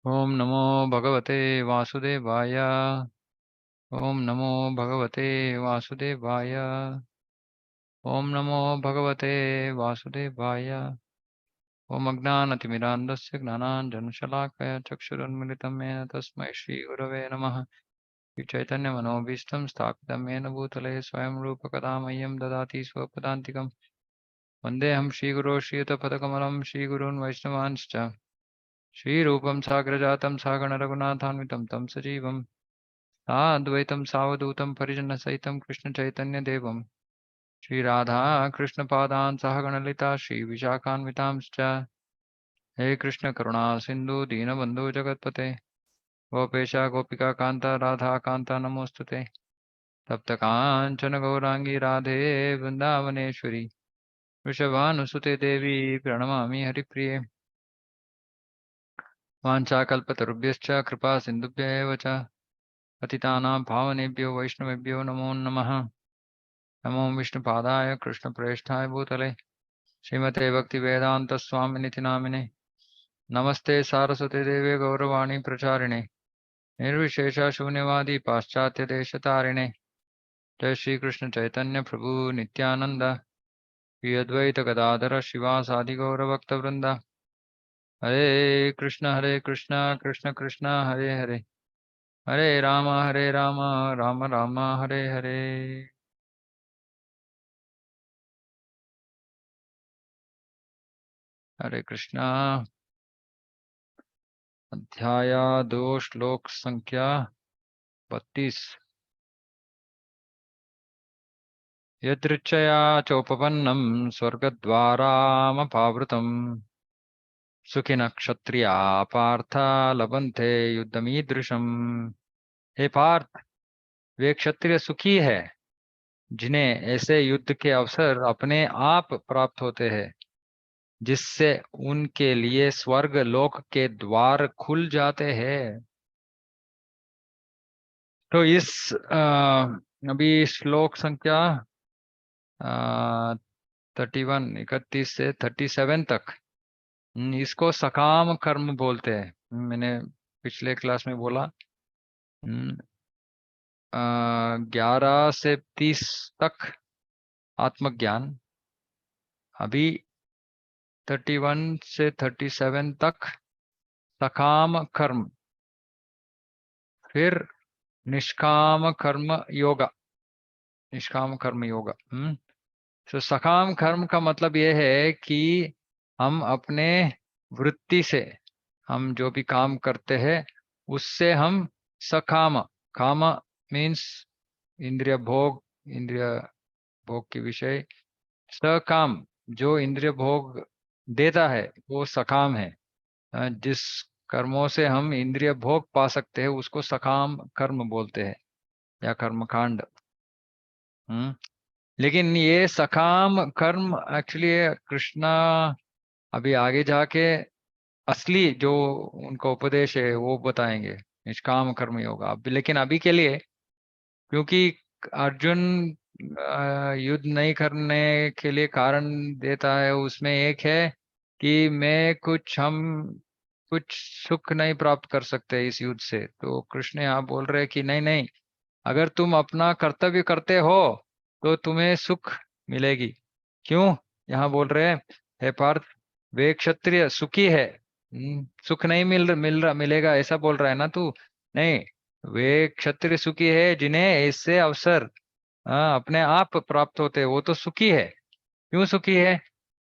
ओम नमो भगवते वासुदेवाय। ओम नमो भगवते वासुदेवाय। ओम नमो भगवते वासुदेवाय। ओम अज्ञानतिमिरान्धस्य ज्ञानाञ्जनशलाकया चक्षुरुन्मिलितं येन तस्मै श्रीगुरवे नमः। श्रीचैतन्यमनोभीष्टं स्थापितं येन भूतले स्वयं रूपकदा मह्यं ददाति स्वपदान्तिकं। वन्देऽहं श्रीगुरो श्रीयुतपदकमलं श्रीगुरून् वैष्णवांश्च श्रीरूपं साग्रजातं सागणरघुनाथान्वितं तं सजीवम् अद्वैतं सावधूतं परिजनसहितं कृष्णचैतन्यदेवं श्रीराधा कृष्णपादान् सहगणलिता श्रीविशाखान्वितांश्च। हे कृष्ण करुणा सिन्धु दीनबन्धु जगत्पते गोपेश गोपिका कान्ता राधा कान्ता नमोऽस्तुते। तप्तकाञ्चन गौराङ्गी राधे वृन्दावनेश्वरी वृषभानुसुते देवी प्रणमामि हरिप्रिये। वाञ्छाकल्पतरुभ्यश्च कृपा सिन्धुभ्य एव च पतितानां पावनेभ्यो वैष्णवेभ्यो नमो नमः। नमो विष्णुपादाय कृष्णप्रेष्ठाय भूतले श्रीमते भक्तिवेदान्तस्वामिनिति नामिने। नमस्ते सारस्वते देवे गौरवाणी प्रचारिणे निर्विशेष शून्यवादी पाश्चात्य देशतारिणे। जय श्री कृष्ण चैतन्य प्रभु नित्यानंद श्री अद्वैत गदाधर शिवासादि गौरभक्तवृंद। हरे कृष्ण कृष्ण कृष्ण हरे हरे हरे राम राम राम हरे हरे। हरे कृष्णा। अध्याय 2 श्लोक संख्या 32। यदृच्छया चोपपन्नं स्वर्गद्वारामपावृतं सुखिनः क्षत्रिया पार्थ लभन्ते युद्धमीदृशम्। हे पार्थ, वे क्षत्रिय सुखी है जिन्हें ऐसे युद्ध के अवसर अपने आप प्राप्त होते हैं, जिससे उनके लिए स्वर्ग लोक के द्वार खुल जाते हैं। तो इस अभी श्लोक संख्या 31 31 से 37 तक, इसको सकाम कर्म बोलते हैं। मैंने पिछले क्लास में बोला 11 से 30 तक आत्मज्ञान, अभी 31 से 37 तक सकाम कर्म, फिर निष्काम कर्म योगा। निष्काम कर्म योगा। तो सकाम कर्म का मतलब यह है कि हम अपने वृत्ति से हम जो भी काम करते हैं उससे हम सकाम, काम मीन्स इंद्रिय भोग, इंद्रिय भोग के विषय, सकाम जो इंद्रिय भोग देता है वो सकाम है। जिस कर्मों से हम इंद्रिय भोग पा सकते हैं उसको सकाम कर्म बोलते हैं या कर्मकांड। हम्म लेकिन ये सकाम कर्म एक्चुअली कृष्णा अभी आगे जाके असली जो उनका उपदेश है वो बताएंगे, निष्काम कर्म योगा। लेकिन अभी के लिए, क्योंकि अर्जुन युद्ध नहीं करने के लिए कारण देता है, उसमें एक है कि मैं हम कुछ सुख नहीं प्राप्त कर सकते इस युद्ध से। तो कृष्ण यहाँ बोल रहे हैं कि नहीं नहीं, अगर तुम अपना कर्तव्य करते हो तो तुम्हें सुख मिलेगी। क्यों? यहाँ बोल रहे हैं, हे पार्थ, वे क्षत्रिय सुखी है। सुख नहीं मिलेगा ऐसा बोल रहा है ना तू? नहीं, वे क्षत्रिय सुखी है जिन्हें ऐसे अवसर अपने आप प्राप्त होते हैं, वो तो सुखी है। क्यों सुखी है?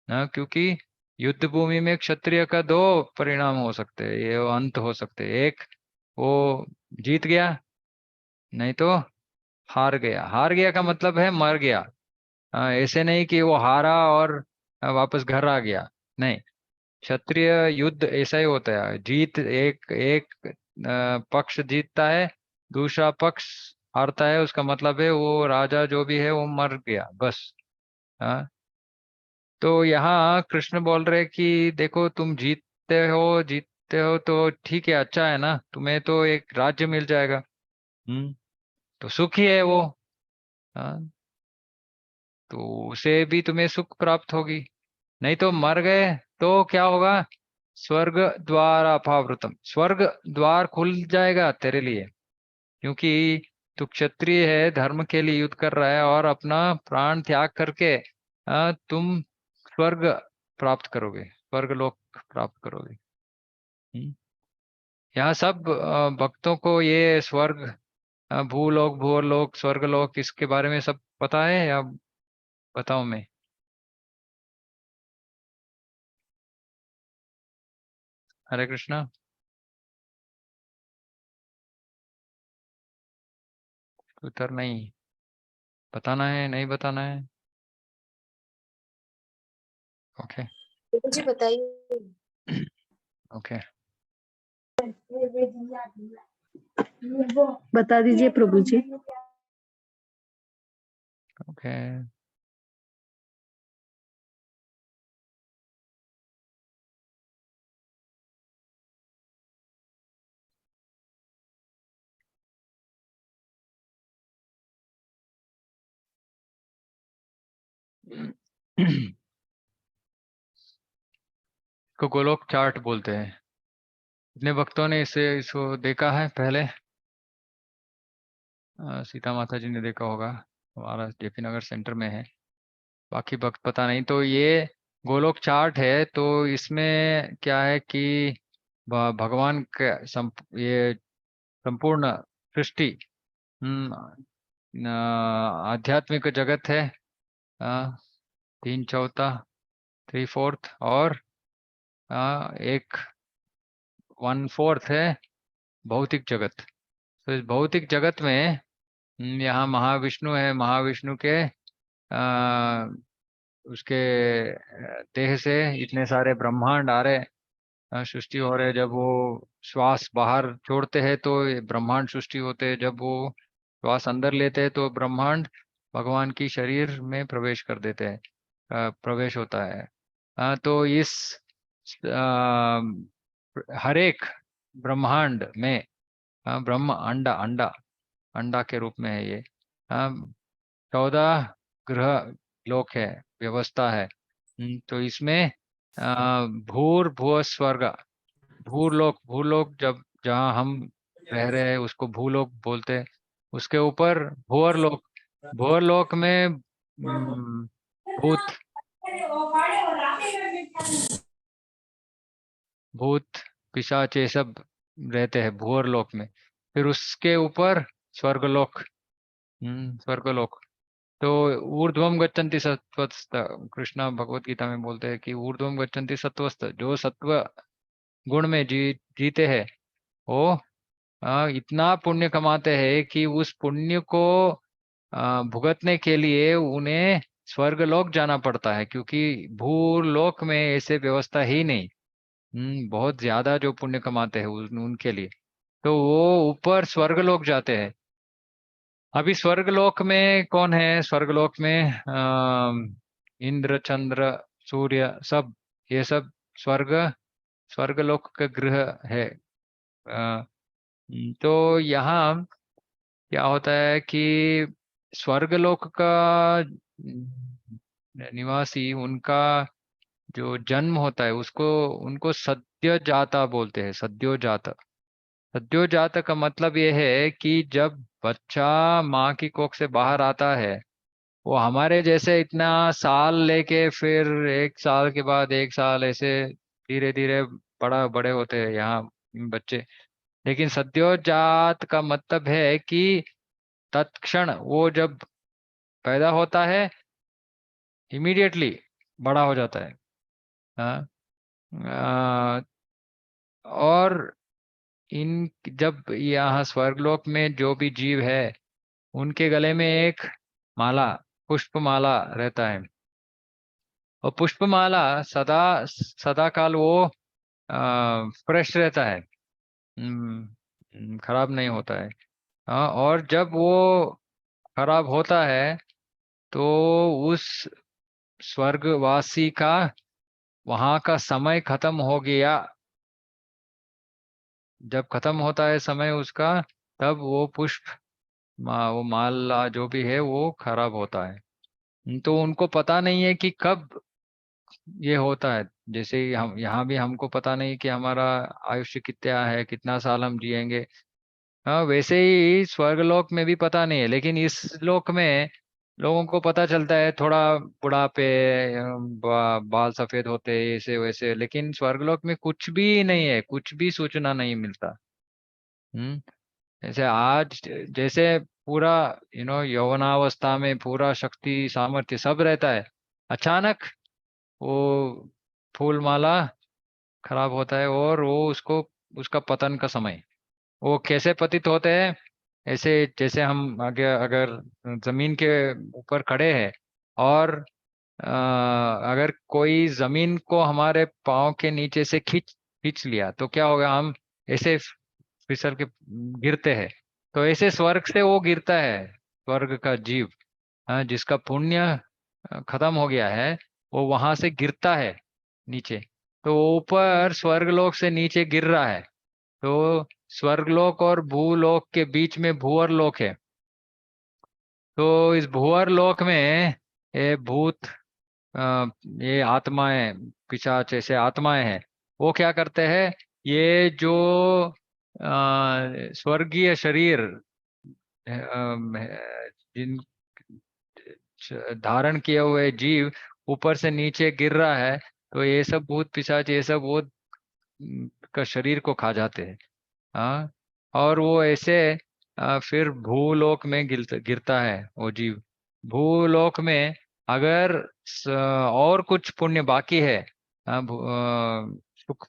क्योंकि युद्ध भूमि में क्षत्रिय का दो परिणाम हो सकते हैं, ये अंत हो सकते हैं। एक, वो जीत गया, नहीं तो हार गया। हार गया का मतलब है मर गया। ऐसे नहीं कि वो हारा और वापस घर आ गया, नहीं। क्षत्रिय युद्ध ऐसा ही होता है, जीत एक एक पक्ष जीतता है, दूसरा पक्ष हारता है, उसका मतलब है वो राजा जो भी है वो मर गया बस। हाँ, तो यहाँ कृष्ण बोल रहे कि देखो, तुम जीतते हो तो ठीक है, अच्छा है ना, तुम्हें तो एक राज्य मिल जाएगा। तो सुखी है वो। हाँ, तो उसे भी तुम्हें सुख प्राप्त होगी। नहीं तो मर गए तो क्या होगा? स्वर्ग द्वार अपावृतम, स्वर्ग द्वार खुल जाएगा तेरे लिए, क्योंकि तू क्षत्रिय है, धर्म के लिए युद्ध कर रहा है और अपना प्राण त्याग करके तुम स्वर्ग प्राप्त करोगे, स्वर्ग लोक प्राप्त करोगे। हम्म। यहाँ सब भक्तों को ये स्वर्ग, भूलोक, भूलोक, स्वर्गलोक, इसके बारे में सब पता है या बताऊं मैं? हरे कृष्णा। उत्तर नहीं, बताना है नहीं बताना है? ओके। जी बताइए। ओके। बता दीजिए प्रभु जी। ओके। को गोलोक चार्ट बोलते हैं। कितने भक्तों ने इसे इसको देखा है पहले? सीता माता जी ने देखा होगा, हमारा जेपी नगर सेंटर में है। बाकी भक्त पता नहीं। तो ये गोलोक चार्ट है, तो इसमें क्या है कि भगवान का ये संपूर्ण सृष्टि, आध्यात्मिक जगत है, अ, तीन चौथा, थ्री फोर्थ, और एक वन फोर्थ है भौतिक जगत। तो इस भौतिक जगत में यहाँ महाविष्णु है, महाविष्णु के उसके देह से इतने सारे ब्रह्मांड आ रहे, सृष्टि हो रहे। जब वो श्वास बाहर छोड़ते हैं तो ये ब्रह्मांड सृष्टि होते हैं, जब वो श्वास अंदर लेते हैं तो ब्रह्मांड भगवान की शरीर में प्रवेश कर देते हैं, प्रवेश होता है। तो इस हर एक ब्रह्मांड में ब्रह्म अंडा अंडा अंडा के रूप में है ये। 14 ग्रह लोक है, व्यवस्था है। तो इसमें भूर भुव स्वर्ग, भूलोक, भूलोक जब जहाँ हम रह रहे हैं उसको भूलोक बोलते हैं। उसके ऊपर भूवर लोक, भूवर लोक में भूत, भूत पिशाच ये सब रहते हैं भूवर लोक में। फिर उसके ऊपर स्वर्गलोक, स्वर्गलोक। तो ऊर्ध्वम गच्छन्ति सत्वस्त, कृष्णा भगवत गीता में बोलते हैं कि ऊर्ध्वम गच्छन्ति सत्वस्त, जो सत्व गुण में जीते हैं वो इतना पुण्य कमाते हैं कि उस पुण्य को भुगतने के लिए उन्हें स्वर्गलोक जाना पड़ता है, क्योंकि भूलोक में ऐसे व्यवस्था ही नहीं। बहुत ज्यादा जो पुण्य कमाते हैं उनके लिए तो वो ऊपर स्वर्गलोक जाते हैं। अभी स्वर्गलोक में कौन है? स्वर्गलोक में इंद्र, चंद्र, सूर्य, सब ये सब स्वर्ग, स्वर्गलोक का ग्रह है। तो यहाँ क्या होता है कि स्वर्गलोक का निवासी, उनका जो जन्म होता है उसको, उनको सद्योजाता बोलते हैं, सद्योजात। सद्योजात का मतलब ये है कि जब बच्चा माँ की कोख से बाहर आता है, वो हमारे जैसे इतना साल लेके फिर एक साल के बाद एक साल ऐसे धीरे धीरे बड़े होते हैं यहाँ बच्चे। लेकिन सद्योजात का मतलब है कि तत्क्षण वो जब पैदा होता है इमीडिएटली बड़ा हो जाता है। हाँ। आ, और इन जब यहाँ स्वर्गलोक में जो भी जीव है उनके गले में एक माला, पुष्पमाला रहता है। और पुष्पमाला सदा सदा काल वो फ्रेश रहता है, खराब नहीं होता है। हाँ, और जब वो खराब होता है तो उस स्वर्गवासी का वहां का समय खत्म हो गया। जब खत्म होता है समय उसका, तब वो पुष्प वो माला जो भी है वो खराब होता है। तो उनको पता नहीं है कि कब ये होता है। जैसे ही हम यहाँ भी हमको पता नहीं कि हमारा आयुष्य कितना है, कितना साल हम जिएंगे। हाँ, वैसे ही स्वर्गलोक में भी पता नहीं है, लेकिन इस लोक में लोगों को पता चलता है थोड़ा बुढ़ापे, बाल सफेद होते ऐसे वैसे, लेकिन स्वर्गलोक में कुछ भी नहीं है, कुछ भी सूचना नहीं मिलता। हम्म। जैसे आज, जैसे पूरा यौवनावस्था में पूरा शक्ति सामर्थ्य सब रहता है, अचानक वो फूल माला खराब होता है और वो उसको, उसका पतन का समय, वो कैसे पतित होते हैं? ऐसे जैसे हम आगे अगर जमीन के ऊपर खड़े हैं और अगर कोई जमीन को हमारे पाँव के नीचे से खींच खींच लिया तो क्या होगा? हम ऐसे फिसल के गिरते हैं। तो ऐसे स्वर्ग से वो गिरता है, स्वर्ग का जीव, जिसका पुण्य खत्म हो गया है, वो वहां से गिरता है नीचे। तो वो ऊपर स्वर्गलोक से नीचे गिर रहा है। तो स्वर्गलोक और भूलोक के बीच में भूअर लोक है। तो इस भूअर लोक में ये भूत, ये आत्माएं, पिशाच ऐसे आत्माएं हैं। वो क्या करते हैं? ये जो स्वर्गीय शरीर जिन धारण किए हुए जीव ऊपर से नीचे गिर रहा है, तो ये सब भूत पिशाच ये सब वो का शरीर को खा जाते हैं। हाँ। और वो ऐसे फिर भूलोक में गिरता है वो जीव। भूलोक में अगर और कुछ पुण्य बाकी है, सुख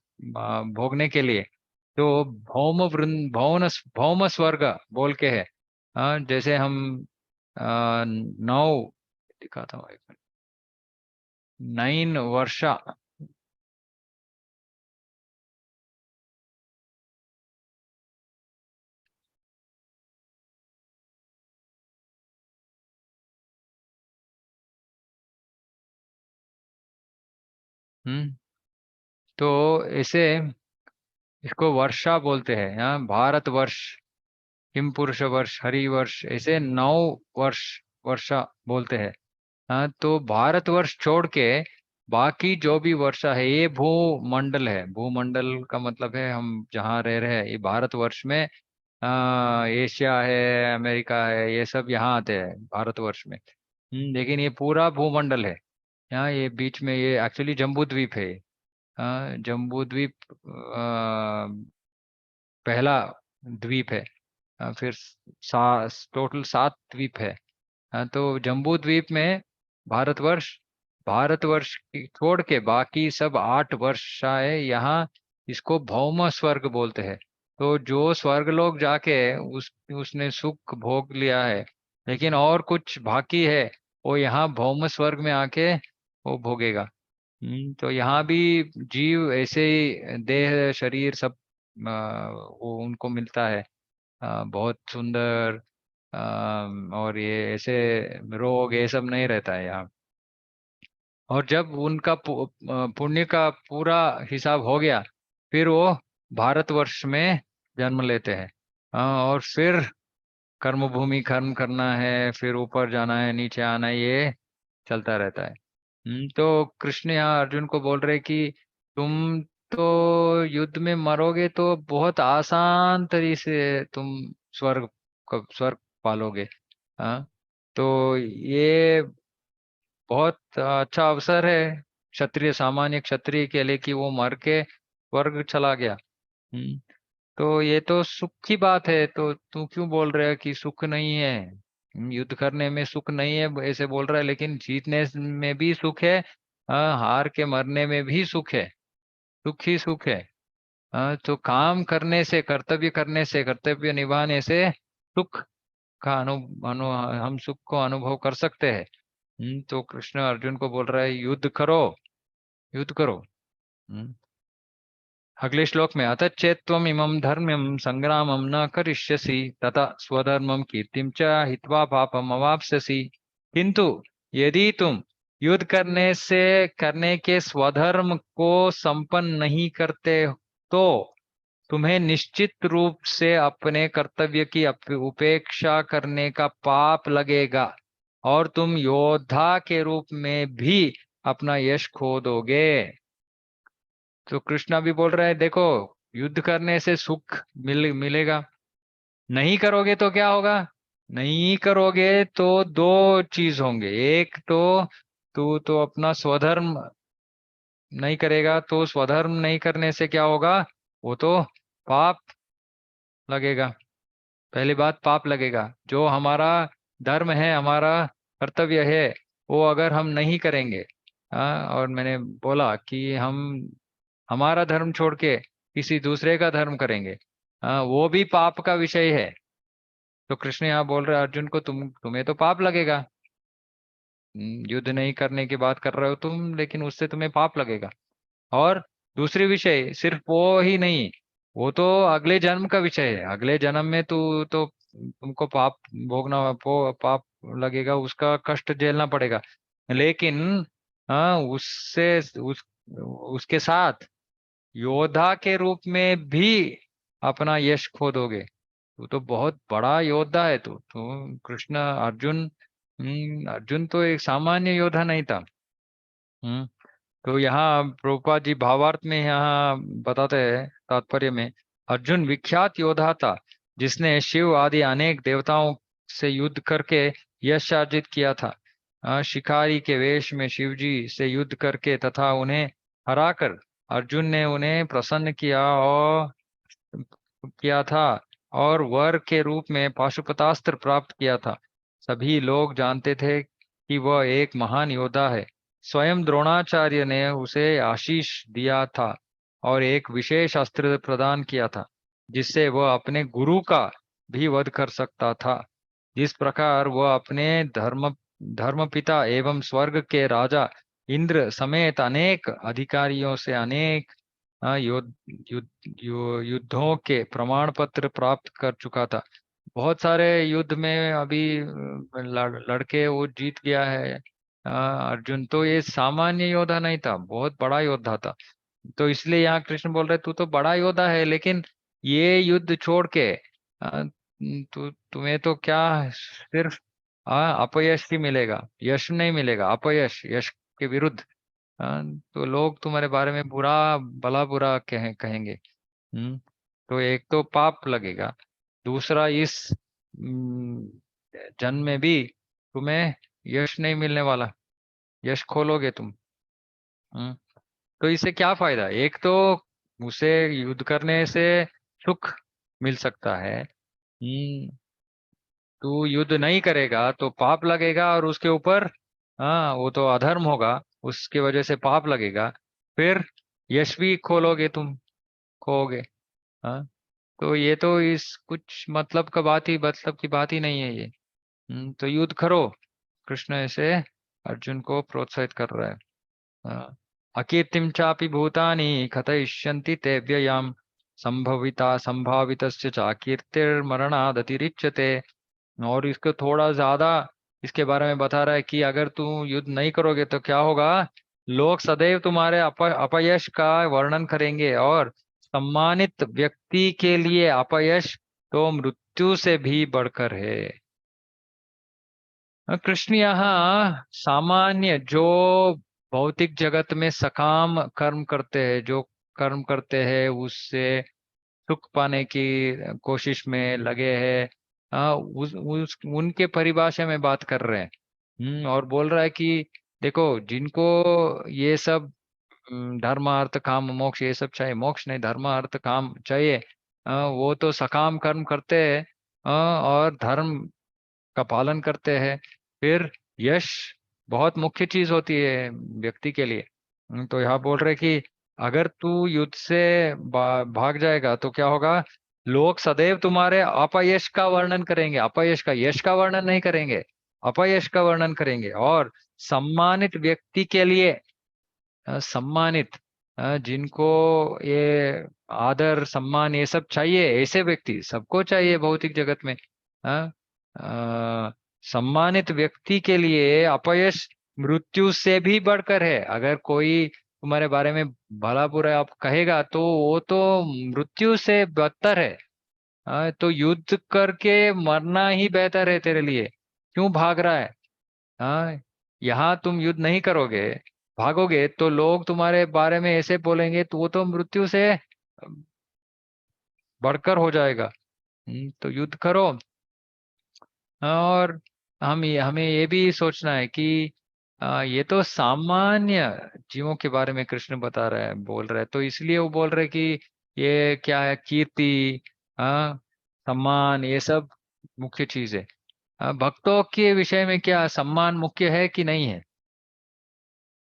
भोगने के लिए, तो भौम वृंद भौन भौम स्वर्ग बोल के है। जैसे हम 9 दिखाता हूँ, 9 वर्षा। हम्म। तो ऐसे इसको वर्षा बोलते हैं। यहाँ भारत वर्ष, हिम पुरुष वर्ष, हरि वर्ष, ऐसे 9 वर्ष वर्षा बोलते हैं। हाँ, तो भारतवर्ष छोड़ के बाकी जो भी वर्षा है ये भूमंडल है। भूमंडल का मतलब है हम जहाँ रह रहे हैं, ये भारतवर्ष में एशिया है, अमेरिका है, ये सब यहाँ आते हैं भारतवर्ष में। लेकिन ये पूरा भूमंडल है। यहाँ ये बीच में ये एक्चुअली जम्बू द्वीप है। जम्बू द्वीप पहला द्वीप है। फिर टोटल 7 द्वीप है। हाँ, तो जम्बू द्वीप में भारतवर्ष, भारतवर्ष छोड़ के बाकी सब 8 वर्षाएं यहाँ, इसको भौम स्वर्ग बोलते हैं। तो जो स्वर्ग लोग जाके उसने सुख भोग लिया है, लेकिन और कुछ बाकी है, वो यहाँ भौम स्वर्ग में आके वो भोगेगा। तो यहाँ भी जीव ऐसे ही देह शरीर सब वो उनको मिलता है, बहुत सुंदर। और ये ऐसे रोग ये सब नहीं रहता है यहाँ। और जब उनका पुण्य का पूरा हिसाब हो गया, फिर वो भारतवर्ष में जन्म लेते हैं। और फिर कर्म भूमि कर्म करना है, फिर ऊपर जाना है, नीचे आना है, ये चलता रहता है। तो कृष्ण यहाँ अर्जुन को बोल रहे कि तुम तो युद्ध में मरोगे तो बहुत आसान तरीके से तुम स्वर्ग स्वर्ग पालोगे। हाँ। तो ये बहुत अच्छा अवसर है क्षत्रिय, सामान्य क्षत्रिय के लिए, कि वो मर के स्वर्ग चला गया। हम्म। तो ये तो सुख की बात है, तो तू क्यों बोल रहा है कि सुख नहीं है? युद्ध करने में सुख नहीं है ऐसे बोल रहा है, लेकिन जीतने में भी सुख है। हार के मरने में भी सुख है। सुख ही सुख है। तो काम करने से, कर्तव्य करने से, कर्तव्य निभाने से सुख का हम सुख को अनुभव कर सकते हैं। तो कृष्ण अर्जुन को बोल रहा है युद्ध करो, युद्ध करो। हम्म। अगले श्लोक में अतचेत्त्वम् इमं धर्म्यं संग्रामं न करिष्यसि तथा स्वधर्मं कीर्तिं च हित्वा पापम अवाप्स्यसि। किंतु यदि तुम युद्ध करने के स्वधर्म को संपन्न नहीं करते, तो तुम्हें निश्चित रूप से अपने कर्तव्य की उपेक्षा करने का पाप लगेगा, और तुम योद्धा के रूप में भी अपना यश खो दोगे। तो कृष्णा भी बोल रहा है देखो, युद्ध करने से सुख मिलेगा, नहीं करोगे तो क्या होगा? नहीं करोगे तो दो चीज होंगे। एक तो तू तो अपना स्वधर्म नहीं करेगा, तो स्वधर्म नहीं करने से क्या होगा? वो तो पाप लगेगा। पहली बात, पाप लगेगा। जो हमारा धर्म है, हमारा कर्तव्य है, वो अगर हम नहीं करेंगे, और मैंने बोला कि हम हमारा धर्म छोड़ के किसी दूसरे का धर्म करेंगे, वो भी पाप का विषय है। तो कृष्ण यहाँ बोल रहे हैं अर्जुन को, तुम्हें तो पाप लगेगा। युद्ध नहीं करने की बात कर रहे हो तुम, लेकिन उससे तुम्हें पाप लगेगा। और दूसरी विषय सिर्फ वो ही नहीं, वो तो अगले जन्म का विषय है। अगले जन्म में तू तो तुमको पाप भोगना, पाप लगेगा, उसका कष्ट झेलना पड़ेगा। लेकिन उसके साथ योद्धा के रूप में भी अपना यश खो दोगे। तू तो बहुत बड़ा योद्धा है। तू कृष्ण अर्जुन, अर्जुन तो एक सामान्य योद्धा नहीं था। हम्म तो यहाँ प्रभुपाद जी भावार्थ में यहाँ बताते हैं तात्पर्य में, अर्जुन विख्यात योद्धा था, जिसने शिव आदि अनेक देवताओं से युद्ध करके यश अर्जित किया था। शिकारी के वेश में शिव जी से युद्ध करके तथा उन्हें हराकर अर्जुन ने उन्हें प्रसन्न किया था और वर के रूप में पाशुपतास्त्र प्राप्त किया था। सभी लोग जानते थे कि वह एक महान योद्धा है। स्वयं द्रोणाचार्य ने उसे आशीष दिया था और एक विशेष अस्त्र प्रदान किया था, जिससे वह अपने गुरु का भी वध कर सकता था। जिस प्रकार वह अपने धर्मपिता एवं स्वर्ग के राजा इंद्र समेत अनेक अधिकारियों से अनेक युद्धों के प्रमाण पत्र प्राप्त कर चुका था। बहुत सारे युद्ध में अभी लड़के वो जीत गया है। अर्जुन तो ये सामान्य योद्धा नहीं था, बहुत बड़ा योद्धा था। तो इसलिए यहाँ कृष्ण बोल रहे तू तो बड़ा योद्धा है, लेकिन ये युद्ध छोड़ के तुम्हें तो क्या सिर्फ अपयश ही मिलेगा, यश नहीं मिलेगा, अपयश, यश के विरुद्ध। तो लोग तुम्हारे बारे में भला बुरा कहेंगे। हम्म तो एक तो पाप लगेगा, दूसरा इस जन्म में भी तुम्हें यश नहीं मिलने वाला, यश खोलोगे तुम। हम्म तो इससे क्या फायदा? एक तो उसे युद्ध करने से सुख मिल सकता है। तू युद्ध नहीं करेगा तो पाप लगेगा, और उसके ऊपर वो तो अधर्म होगा, उसके वजह से पाप लगेगा। फिर यश भी खोलोगे तुम, खोओगे। हाँ, तो ये तो इस कुछ मतलब की बात ही नहीं है ये। तो युद्ध करो, कृष्ण ऐसे अर्जुन को प्रोत्साहित कर रहा है। अकीर्तिम चापि भूतानि कथयिष्यन्ति ते व्ययाम संभविता संभावितस्य च कीर्तिर्मरणादतिरिच्यते। और इसको थोड़ा ज्यादा इसके बारे में बता रहा है कि अगर तू युद्ध नहीं करोगे तो क्या होगा? लोग सदैव तुम्हारे अपयश का वर्णन करेंगे, और सम्मानित व्यक्ति के लिए अपयश तो मृत्यु से भी बढ़कर है। कृष्ण यहाँ सामान्य जो भौतिक जगत में सकाम कर्म करते हैं, जो कर्म करते हैं उससे सुख पाने की कोशिश में लगे हैं, उनके परिभाषा में बात कर रहे हैं। और बोल रहा है कि देखो, जिनको ये सब धर्म अर्थ काम मोक्ष, ये सब चाहिए, मोक्ष नहीं, धर्म अर्थ काम चाहिए, वो तो सकाम कर्म करते हैं, और धर्म का पालन करते हैं। फिर यश बहुत मुख्य चीज होती है व्यक्ति के लिए। तो यहाँ बोल रहे कि अगर तू युद्ध से भाग जाएगा तो क्या होगा? लोग सदैव तुम्हारे अपयश का वर्णन करेंगे, अपयश का, यश का वर्णन नहीं करेंगे, अपयश का वर्णन करेंगे। और सम्मानित व्यक्ति के लिए, सम्मानित, जिनको ये आदर सम्मान ये सब चाहिए, ऐसे व्यक्ति सबको चाहिए भौतिक जगत में। सम्मानित व्यक्ति के लिए अपयश मृत्यु से भी बढ़कर है। अगर कोई तुम्हारे बारे में भला बुरा आप कहेगा तो वो तो मृत्यु से बदतर है। तो युद्ध करके मरना ही बेहतर है तेरे लिए। क्यों भाग रहा है? हाँ, यहाँ तुम युद्ध नहीं करोगे, भागोगे तो लोग तुम्हारे बारे में ऐसे बोलेंगे, तो वो तो मृत्यु से बढ़कर हो जाएगा। तो युद्ध करो। और हमें ये भी सोचना है कि ये तो सामान्य जीवों के बारे में कृष्ण बता रहा है, बोल रहा है, तो इसलिए वो बोल रहे कि ये क्या है, कीर्ति, हाँ, सम्मान, ये सब मुख्य चीज है। भक्तों के विषय में क्या सम्मान मुख्य है कि नहीं है?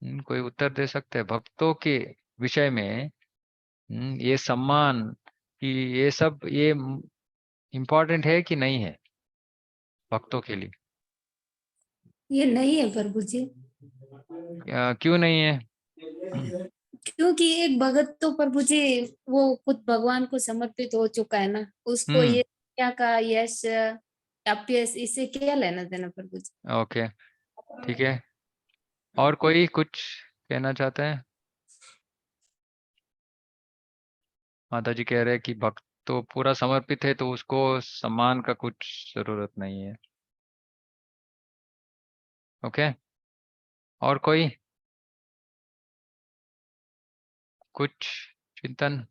कोई उत्तर दे सकते हैं भक्तों के विषय में? ये सम्मान कि ये सब ये इम्पोर्टेंट है कि नहीं है भक्तों के लिए? ये नहीं है प्रभु जी। क्यों नहीं है? क्योंकि एक भगत तो प्रभु जी वो खुद भगवान को समर्पित हो चुका है ना, उसको हम्म। ये क्या का यश अपयश इससे क्या लेना देना प्रभु जी। ओके, ठीक है। और कोई कुछ कहना चाहते हैं? माता जी कह रहे हैं कि भक्त तो पूरा समर्पित है, तो उसको सम्मान का कुछ जरूरत नहीं है। ओके, और कोई कुछ चिंतन?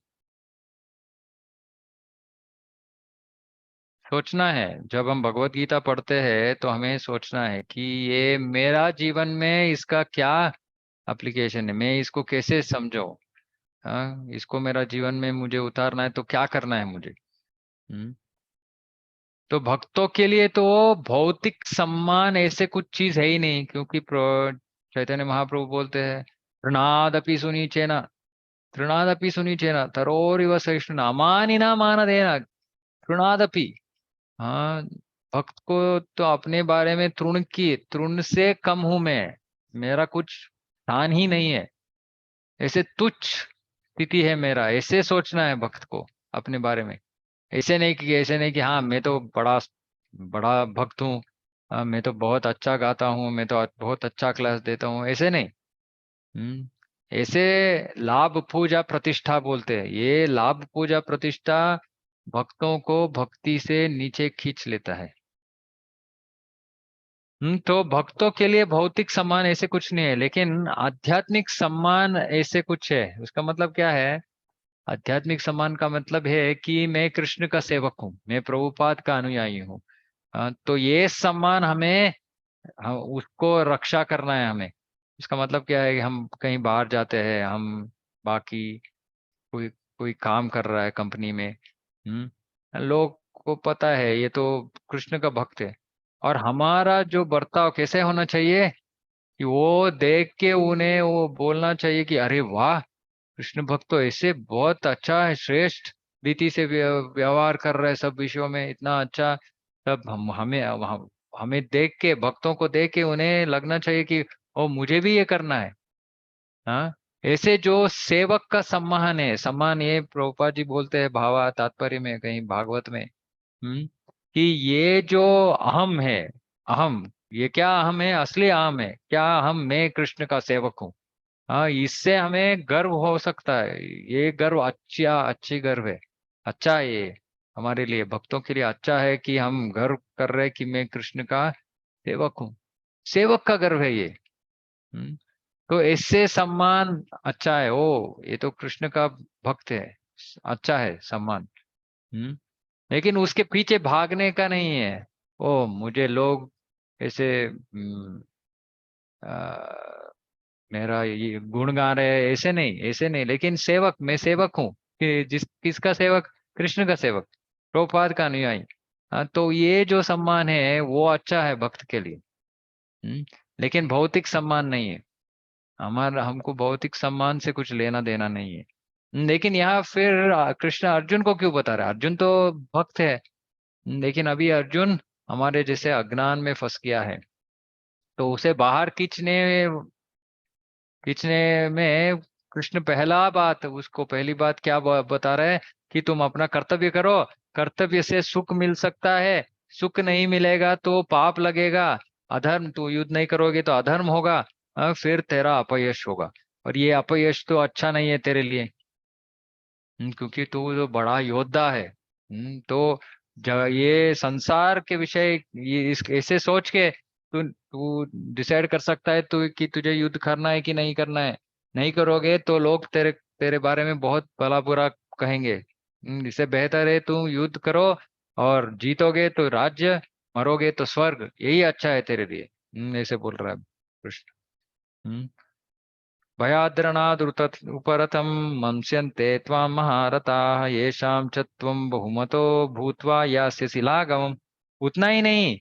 सोचना है, जब हम भगवत गीता पढ़ते हैं तो हमें सोचना है कि ये मेरा जीवन में इसका क्या एप्लीकेशन है, मैं इसको कैसे समझूं। हाँ, इसको मेरा जीवन में मुझे उतारना है तो क्या करना है मुझे। हम्म। तो भक्तों के लिए तो भौतिक सम्मान ऐसे कुछ चीज है ही नहीं, क्योंकि चैतन्य महाप्रभु बोलते हैं, तृणादपि सुनीचेन, तृणादपि सुनीचेन तरोरिव सहिष्णु अमानि न मान देना, तृणादपि। हाँ, भक्त को तो अपने बारे में तृण से कम हूं मैं, मेरा कुछ स्थान ही नहीं है, ऐसे तुच्छ स्थिति है मेरा, ऐसे सोचना है भक्त को अपने बारे में। ऐसे नहीं कि हाँ मैं तो बड़ा बड़ा भक्त हूँ, मैं तो बहुत अच्छा गाता हूँ, मैं तो बहुत अच्छा क्लास देता हूँ, ऐसे नहीं। हम्म। ऐसे लाभ पूजा प्रतिष्ठा बोलते हैं, ये लाभ पूजा प्रतिष्ठा भक्तों को भक्ति से नीचे खींच लेता है। तो भक्तों के लिए भौतिक सम्मान ऐसे कुछ नहीं है, लेकिन आध्यात्मिक सम्मान ऐसे कुछ है। उसका मतलब क्या है? आध्यात्मिक सम्मान का मतलब है कि मैं कृष्ण का सेवक हूँ, मैं प्रभुपाद का अनुयायी हूँ। तो ये सम्मान हमें, उसको रक्षा करना है हमें। इसका मतलब क्या है कि हम कहीं बाहर जाते हैं, हम बाकी कोई कोई काम कर रहा है कंपनी में, लोग को पता है ये तो कृष्ण का भक्त है, और हमारा जो बर्ताव कैसे होना चाहिए कि वो देख के उन्हें वो बोलना चाहिए कि अरे वाह, कृष्ण भक्त तो ऐसे बहुत अच्छा है, श्रेष्ठ रीति से व्यवहार कर रहे हैं, सब विषयों में इतना अच्छा। तब हमें देख के, भक्तों को देख के उन्हें लगना चाहिए कि ओ मुझे भी ये करना है। हाँ, ऐसे जो सेवक का सम्मान है, सम्मान ये प्रभुपाद जी बोलते हैं भावा तात्पर्य में कहीं भागवत में, कि ये जो अहम है, अहम, ये क्या अहम है, असली अहम है क्या, हम मैं कृष्ण का सेवक हूँ। हाँ, इससे हमें गर्व हो सकता है, ये गर्व अच्छी गर्व है, अच्छा है ये हमारे लिए भक्तों के लिए अच्छा है कि हम गर्व कर रहे हैं कि मैं कृष्ण का सेवक हूँ, सेवक का गर्व है ये। हम्म, तो इससे सम्मान अच्छा है, ओ ये तो कृष्ण का भक्त है, अच्छा है सम्मान। हम्म। लेकिन उसके पीछे भागने का नहीं है, ओ मुझे लोग ऐसे मेरा ये गुण गा रहे हैं, ऐसे नहीं, ऐसे नहीं, लेकिन सेवक, मैं सेवक हूँ कि जिस किसका सेवक, कृष्ण का सेवक, प्रभुपाद का अनुयायी। तो ये जो सम्मान है वो अच्छा है भक्त के लिए। हम्म, लेकिन भौतिक सम्मान नहीं है, हमारा हमको भौतिक सम्मान से कुछ लेना देना नहीं है। लेकिन यहाँ फिर कृष्ण अर्जुन को क्यों बता रहा है? अर्जुन तो भक्त है, लेकिन अभी अर्जुन हमारे जैसे अज्ञान में फंस गया है, तो उसे बाहर खींचने खींचने में कृष्ण पहला बात, उसको पहली बात क्या बता रहे हैं कि तुम अपना कर्तव्य करो, कर्तव्य से सुख मिल सकता है, सुख नहीं मिलेगा तो पाप लगेगा, अधर्म, तू युद्ध नहीं करोगे तो अधर्म होगा, फिर तेरा अपयश होगा, और ये अपयश तो अच्छा नहीं है तेरे लिए। क्योंकि तू जो बड़ा योद्धा है। तो ये संसार के विषय, ये इस ऐसे सोच के तू तू डिसाइड कर सकता है तू कि तुझे युद्ध करना है कि नहीं करना है। नहीं करोगे तो लोग तेरे तेरे बारे में बहुत भला बुरा कहेंगे। इससे बेहतर है तू युद्ध करो, और जीतोगे तो राज्य, मरोगे तो स्वर्ग, यही अच्छा है तेरे लिए। ऐसे बोल रहा है कृष्ण। हम्म। भयाद्रनादुरत उपरतं मंस्यन्ते त्वां महारथाः येषां च त्वं बहुमतो भूत्वा यास्यसि लाघवम्। उतना ही नहीं,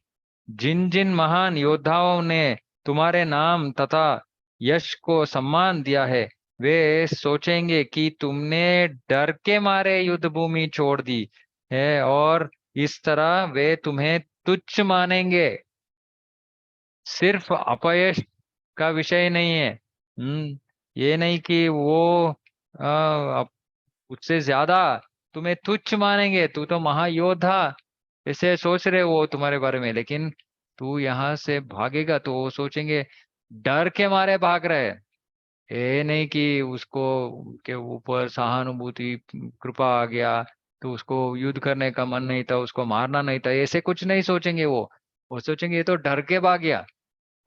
जिन जिन महान योद्धाओं ने तुम्हारे नाम तथा यश को सम्मान दिया है, वे सोचेंगे कि तुमने डर के मारे युद्ध भूमि छोड़ दी है, और इस तरह वे तुम्हें तुच्छ मानेंगे। सिर्फ अपयश का विषय नहीं है। ये नहीं कि वो उससे ज्यादा तुम्हें तुच्छ मानेंगे, तू तो महायोद्धा ऐसे सोच रहे वो तुम्हारे बारे में, लेकिन तू यहाँ से भागेगा तो वो सोचेंगे डर के मारे भाग रहे हैं। ये नहीं कि उसको के ऊपर सहानुभूति कृपा आ गया तो उसको युद्ध करने का मन नहीं था, उसको मारना नहीं था, ऐसे कुछ नहीं सोचेंगे वो सोचेंगे ये तो डर के भाग गया।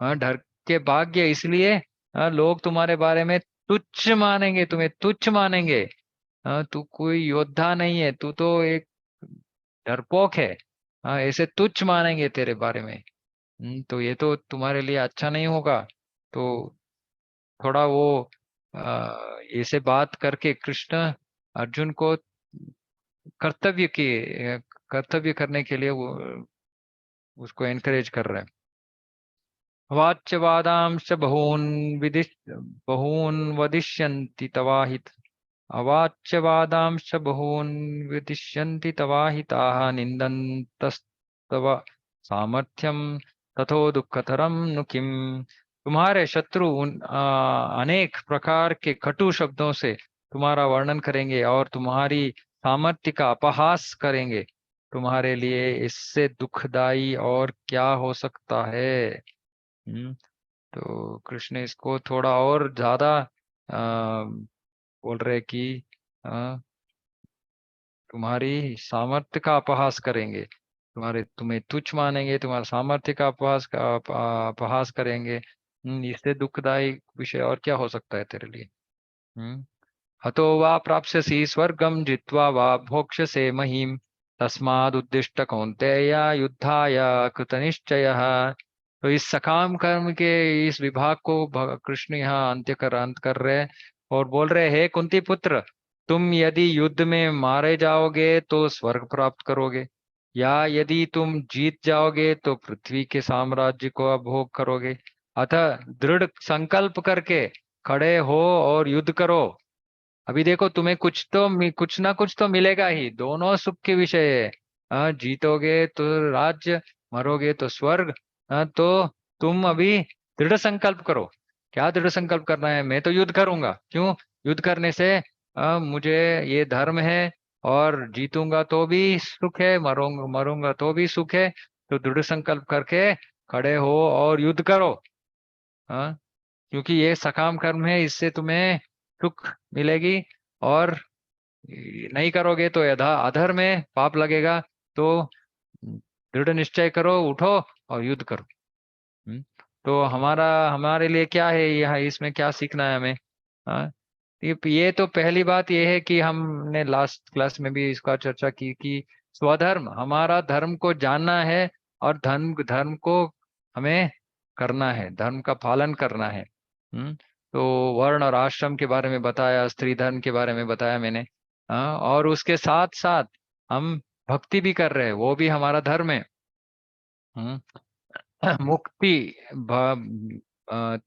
हाँ, डर के भाग गया इसलिए लोग तुम्हारे बारे में तुच्छ मानेंगे, तुम्हें तुच्छ मानेंगे। हाँ, तू कोई योद्धा नहीं है, तू तो एक डरपोक है। हाँ, ऐसे तुच्छ मानेंगे तेरे बारे में। तो ये तो तुम्हारे लिए अच्छा नहीं होगा। तो थोड़ा वो ऐसे बात करके कृष्ण अर्जुन को कर्तव्य की कर्तव्य करने के लिए वो उसको एनकरेज कर रहे हैं। वाच्यवादांश्च बहून् वदिष्यन्ति तवाहित अवाच्यवादांश्च बहून् विदिष्यन्ति तवाहिताः निन्दन्तस्तव सामर्थ्यं तथो दुःखतरं नु किम। तुम्हारे शत्रु अनेक प्रकार के कटु शब्दों से तुम्हारा वर्णन करेंगे और तुम्हारी सामर्थ्य का अपहास करेंगे। तुम्हारे लिए इससे दुखदाई और क्या हो सकता है। तो कृष्ण इसको थोड़ा और ज्यादा बोल रहे कि अ, तुम्हारी सामर्थ्य का अपहास करेंगे, तुम्हें तुच्छ मानेंगे, तुम्हारा सामर्थ्य का अपहास करेंगे। इससे दुखदाई विषय और क्या हो सकता है तेरे लिए। हम्म। हतो वा प्राप्स्यसि स्वर्गम जित्वा वा भोक्ष्यसे महीम तस्मादुद्दिष्ट कौन्तेय युद्धाय कृतनिश्चयः। तो इस सकाम कर्म के इस विभाग को कृष्ण यहाँ अंत कर रहे हैं और बोल रहे हैं, कुंती पुत्र, तुम यदि युद्ध में मारे जाओगे तो स्वर्ग प्राप्त करोगे, या यदि तुम जीत जाओगे तो पृथ्वी के साम्राज्य को अभोग करोगे। अतः दृढ़ संकल्प करके खड़े हो और युद्ध करो। अभी देखो तुम्हें कुछ ना कुछ तो मिलेगा ही, दोनों सुख के विषय है। जीतोगे तो राज्य, मरोगे तो स्वर्ग। तो तुम अभी दृढ़ संकल्प करो। क्या दृढ़ संकल्प करना है, मैं तो युद्ध करूंगा। क्यों? युद्ध करने से मुझे ये धर्म है, और जीतूंगा तो भी सुख है, मरूंगा मरूंगा तो भी सुख है। तो दृढ़ संकल्प करके खड़े हो और युद्ध करो। हाँ, क्योंकि ये सकाम कर्म है, इससे तुम्हें सुख मिलेगी, और नहीं करोगे तो अधर्म में पाप लगेगा। तो दृढ़ निश्चय करो, उठो और युद्ध करो। हम्म। तो हमारे लिए क्या है यह, इसमें क्या सीखना है हमें। हाँ, ये तो पहली बात ये है कि हमने लास्ट क्लास में भी इसका चर्चा की कि स्वधर्म, हमारा धर्म को जानना है, और धर्म धर्म को हमें करना है, धर्म का पालन करना है। तो वर्ण और आश्रम के बारे में बताया, स्त्री धर्म के बारे में बताया मैंने। हाँ, और उसके साथ साथ हम भक्ति भी कर रहे हैं, वो भी हमारा धर्म है। हम्म। मुक्ति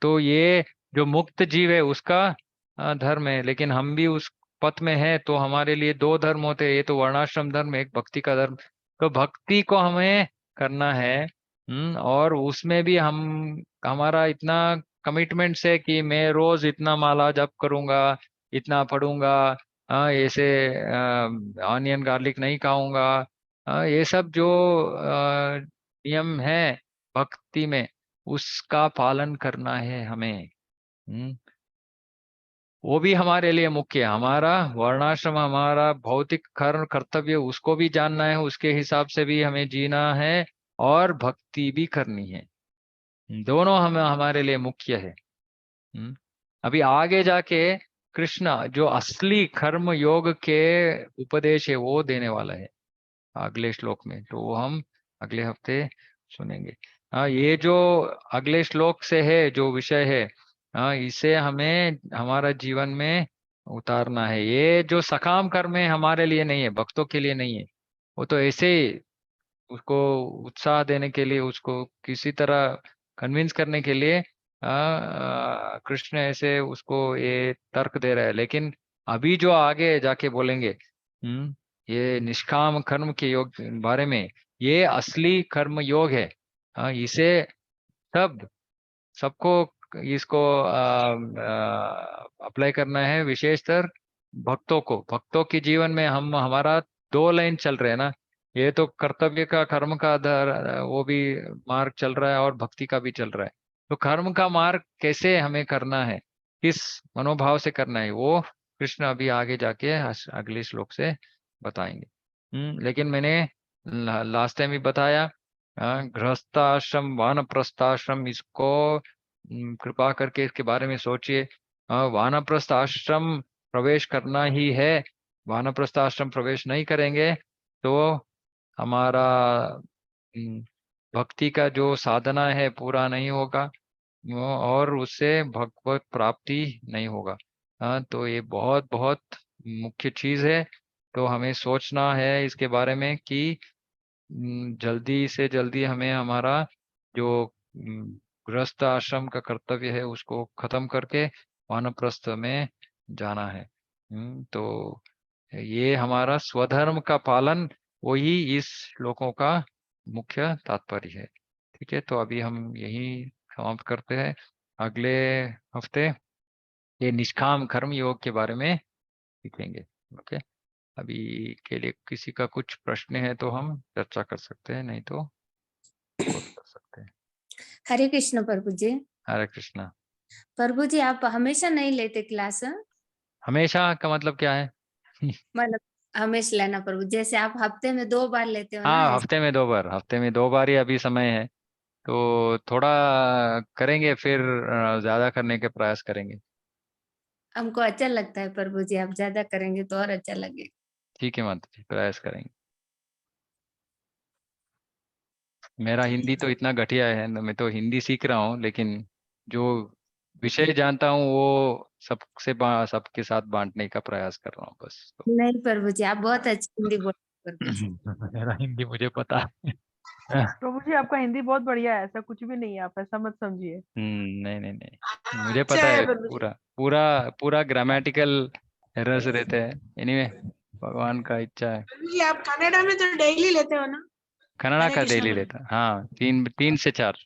तो ये जो मुक्त जीव है उसका धर्म है, लेकिन हम भी उस पथ में है, तो हमारे लिए दो धर्म होते हैं, ये तो वर्णाश्रम धर्म, एक भक्ति का धर्म। तो भक्ति को हमें करना है। और उसमें भी हम हमारा इतना कमिटमेंट है कि मैं रोज इतना माला जप करूंगा, इतना पढ़ूंगा, ऐसे ऑनियन गार्लिक नहीं खाऊंगा। ये सब जो नियम है भक्ति में, उसका पालन करना है हमें। हम्म। वो भी हमारे लिए मुख्य है, हमारा वर्णाश्रम, हमारा भौतिक कर्म कर्तव्य उसको भी जानना है, उसके हिसाब से भी हमें जीना है, और भक्ति भी करनी है। दोनों हमारे लिए मुख्य है। अभी आगे जाके कृष्ण जो असली कर्म योग के उपदेश है वो देने वाला है अगले श्लोक में, तो वो हम अगले हफ्ते सुनेंगे। ये जो अगले श्लोक से है जो विषय है, इसे हमें हमारा जीवन में उतारना है। ये जो सकाम कर्म है हमारे लिए नहीं है, भक्तों के लिए नहीं है, वो तो ऐसे ही उसको उत्साह देने के लिए, उसको किसी तरह कन्विंस करने के लिए कृष्ण ऐसे उसको ये तर्क दे रहा है। लेकिन अभी जो आगे जाके बोलेंगे, ये निष्काम कर्म के योग बारे में, ये असली कर्म योग है। इसे सबको इसको अप्लाई करना है, विशेषतर भक्तों के जीवन में। हम हमारा दो लाइन चल रहे हैं ना, ये तो कर्तव्य का कर्म का आधार वो भी मार्ग चल रहा है और भक्ति का भी चल रहा है। तो कर्म का मार्ग कैसे हमें करना है, किस मनोभाव से करना है, वो कृष्ण अभी आगे जाके अगले श्लोक से बताएंगे। लेकिन मैंने लास्ट टाइम भी बताया, गृहस्थाश्रम वानप्रस्थाश्रम, इसको कृपा करके इसके बारे में सोचिए। वानप्रस्थ आश्रम प्रवेश करना ही है। वानप्रस्थ आश्रम प्रवेश नहीं करेंगे तो हमारा भक्ति का जो साधना है पूरा नहीं होगा, और उससे भगवत प्राप्ति नहीं होगा। तो ये बहुत बहुत मुख्य चीज है। तो हमें सोचना है इसके बारे में कि जल्दी से जल्दी हमें हमारा जो गृहस्थ आश्रम का कर्तव्य है उसको खत्म करके वानप्रस्थ में जाना है। तो ये हमारा स्वधर्म का पालन, वही इस श्लोकों का मुख्य तात्पर्य है। ठीक है, तो अभी हम यही समाप्त करते हैं। अगले हफ्ते ये निष्काम कर्म योग के बारे में सीखेंगे। ओके, अभी के लिए किसी का कुछ प्रश्न है तो हम चर्चा कर सकते हैं, नहीं तो क्लोज कर सकते हैं। हरे कृष्ण प्रभु जी। हरे कृष्णा। प्रभु जी आप हमेशा नहीं लेते क्लास? हमेशा का मतलब क्या है? मतलब हमेशा लेना प्रभु, जैसे आप हफ्ते में 2 बार लेते हो ना हाँ, ऐसे। हफ्ते में 2 बार ही अभी समय है, तो थोड़ा करेंगे, फिर ज्यादा करने के प्रयास करेंगे। हमको अच्छा लगता है प्रभु जी, आप ज्यादा करेंगे तो और अच्छा लगेगा। ठीक है माता जी, प्रयास करेंगे। मेरा हिंदी तो इतना घटिया है, मैं तो हिंदी सीख रहा हूँ, लेकिन जो विषय जानता हूँ वो सबके साथ बांटने का प्रयास कर रहा हूँ बस। तो नहीं प्रभु जी, आप बहुत अच्छी हिंदी बोलते हैं प्रभु जी। मेरा हिंदी मुझे पता है। प्रभु जी आपका हिंदी बहुत बढ़िया है, ऐसा कुछ भी नहीं है, आप ऐसा मत समझिए। नहीं नहीं नहीं, मुझे अच्छा पता है है, प्रभु जी। पूरा पूरा पूरा ग्रामेटिकल एरर्स रहते हैं। एनीवे, भगवान का इच्छा है। प्रभु जी आप कनाडा में तो डेली लेते हो ना? कन्नड़ा हरे का कृष्ण डेली प्रभु। लेता, हाँ, 3 से 4।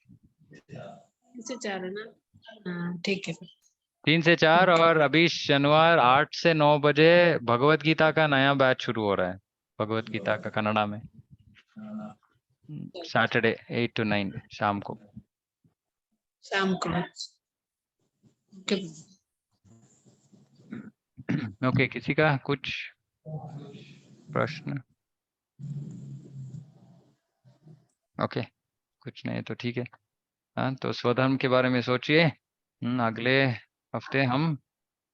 3 से 4 है ना? हाँ ठीक है। 3 से 4, और अभी शनिवार 8 से 9 बजे भगवत गीता का नया बैच शुरू हो रहा है, भगवत गीता का कन्नड़ा में। सैटरडे 8 to 9 शाम को। शाम को। ओके। ओके, किसी का कुछ प्रश्न? ओके, कुछ नहीं तो ठीक है। हाँ, तो स्वधर्म के बारे में सोचिए। अगले हफ्ते हम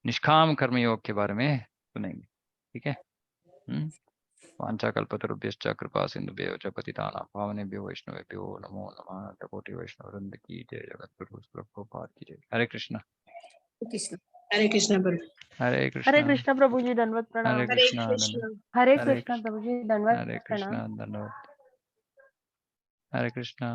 निष्काम कर्म योग के बारे में सुनेंगे। ठीक है। वाञ्छाकल्पतरुभ्यश्च कृपा सिन्धुभ्यो च पतितानां पावनेभ्यो वैष्णवेभ्यो नमो नमः। कोटि वैष्णव वृंद की जय, जगत गुरु प्रभुपाद की जय। हरे कृष्ण। कृष्ण। हरे कृष्ण प्रभु। हरे हरे कृष्ण। कृष्ण प्रभु जी, दंडवत हरे प्रणाम। हरे कृष्ण कृष्ण। धन्यवाद। हरे हरे कृष्ण प्रभु जी, दंडवत हरे प्रणाम। कृष्ण धन्यवाद। हरे कृष्ण।